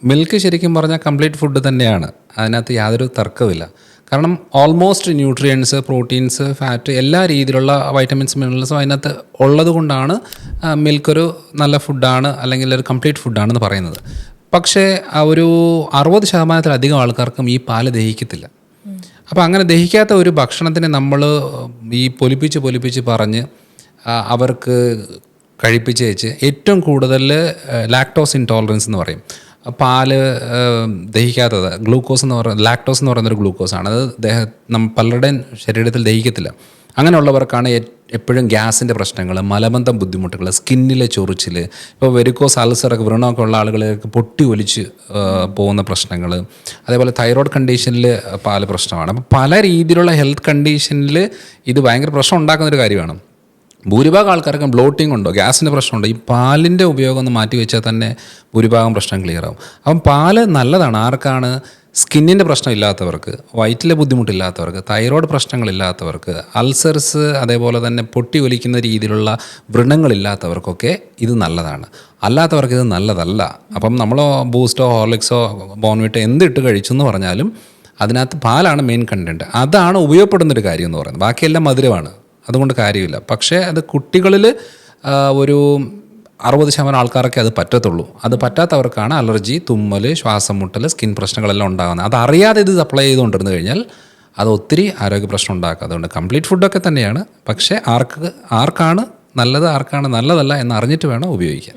Milk ശരിക്കും പറഞ്ഞാൽ complete food തന്നെയാണ്, അതിനകത്ത് യാതൊരു തർക്കമില്ല. കാരണം ഓൾമോസ്റ്റ് ന്യൂട്രിയൻസ്, പ്രോട്ടീൻസ്, ഫാറ്റ്, എല്ലാ രീതിയിലുള്ള വൈറ്റമിൻസ്, മിനറൽസും അതിനകത്ത് ഉള്ളത് കൊണ്ടാണ് മിൽക്കൊരു നല്ല ഫുഡാണ് അല്ലെങ്കിൽ ഒരു കംപ്ലീറ്റ് ഫുഡാണെന്ന് പറയുന്നത്. പക്ഷേ ഒരു 60% ആൾക്കാർക്കും ഈ പാല് ദഹിക്കത്തില്ല. അപ്പോൾ അങ്ങനെ ദഹിക്കാത്ത ഒരു ഭക്ഷണത്തിനെ നമ്മൾ ഈ പൊലിപ്പിച്ച് പറഞ്ഞ് അവർക്ക് കഴിപ്പിച്ച് വെച്ച് ഏറ്റവും കൂടുതൽ ലാക്ടോസ് ഇൻടോളറൻസ് എന്ന് പറയും. പാല് ദഹിക്കാത്തത്, ഗ്ലൂക്കോസ് എന്ന് പറയുന്നത്, ലാക്ടോസ് എന്ന് പറയുന്നൊരു ഗ്ലൂക്കോസാണ്. അത് പലരുടെയും ശരീരത്തിൽ ദഹിക്കത്തില്ല. അങ്ങനെയുള്ളവർക്കാണ് എപ്പോഴും ഗ്യാസിൻ്റെ പ്രശ്നങ്ങൾ, മലബന്ധം ബുദ്ധിമുട്ടുകൾ, സ്കിന്നിലെ ചൊറിച്ചിൽ, ഇപ്പോൾ വെരിക്കോസ് അൾസറൊക്കെ, വ്രണമൊക്കെ ഉള്ള ആളുകൾക്ക് പൊട്ടി ഒലിച്ച് പോകുന്ന പ്രശ്നങ്ങൾ, അതേപോലെ തൈറോയ്ഡ് കണ്ടീഷനിൽ പാല് പ്രശ്നമാണ്. അപ്പോൾ പല രീതിയിലുള്ള ഹെൽത്ത് കണ്ടീഷനിൽ ഇത് ഭയങ്കര പ്രശ്നം ഉണ്ടാക്കുന്നൊരു കാര്യമാണ്. ഭൂരിഭാഗം ആൾക്കാർക്കും ബ്ലോട്ടിംഗ് ഉണ്ടോ, ഗ്യാസിൻ്റെ പ്രശ്നമുണ്ടോ, ഈ പാലിൻ്റെ ഉപയോഗം ഒന്ന് മാറ്റി വെച്ചാൽ തന്നെ ഭൂരിഭാഗം പ്രശ്നം ക്ലിയർ ആവും. അപ്പം പാല് നല്ലതാണ്. ആർക്കാണ് സ്കിന്നിൻ്റെ പ്രശ്നം ഇല്ലാത്തവർക്ക്, വയറ്റിലെ ബുദ്ധിമുട്ടില്ലാത്തവർക്ക്, തൈറോയ്ഡ് പ്രശ്നങ്ങളില്ലാത്തവർക്ക്, അൾസേഴ്സ്, അതേപോലെ തന്നെ പൊട്ടി ഒലിക്കുന്ന രീതിയിലുള്ള വ്രണങ്ങളില്ലാത്തവർക്കൊക്കെ ഇത് നല്ലതാണ്. അല്ലാത്തവർക്ക് ഇത് നല്ലതല്ല. അപ്പം നമ്മൾ ബൂസ്റ്റോ ഹോർലിക്സോ ബോൺവിറ്റോ എന്തിട്ട് കഴിച്ചു എന്ന് പറഞ്ഞാലും അതിനകത്ത് പാലാണ് മെയിൻ കണ്ടൻറ്റ്. അതാണ് ഉപയോഗപ്പെടുന്നൊരു കാര്യം എന്ന് പറയുന്നത്. ബാക്കിയെല്ലാം മധുരമാണ്, അതുകൊണ്ട് കാര്യമില്ല. പക്ഷേ അത് കുട്ടികളിൽ ഒരു 60% ആൾക്കാരൊക്കെ അത് പറ്റത്തുള്ളൂ. അത് പറ്റാത്തവർക്കാണ് അലർജി, തുമ്മൽ, ശ്വാസം മുട്ടൽ, സ്കിൻ പ്രശ്നങ്ങളെല്ലാം ഉണ്ടാകുന്നത്. അതറിയാതെ ഇത് സപ്ലൈ ചെയ്തുകൊണ്ടിരുന്നു കഴിഞ്ഞാൽ അത് ഒത്തിരി ആരോഗ്യ പ്രശ്നം ഉണ്ടാക്കുക. അതുകൊണ്ട് കംപ്ലീറ്റ് ഫുഡൊക്കെ തന്നെയാണ്, പക്ഷേ ആർക്കാണ് നല്ലത്, ആർക്കാണ് നല്ലതല്ല എന്ന് അറിഞ്ഞിട്ട് വേണം ഉപയോഗിക്കാൻ.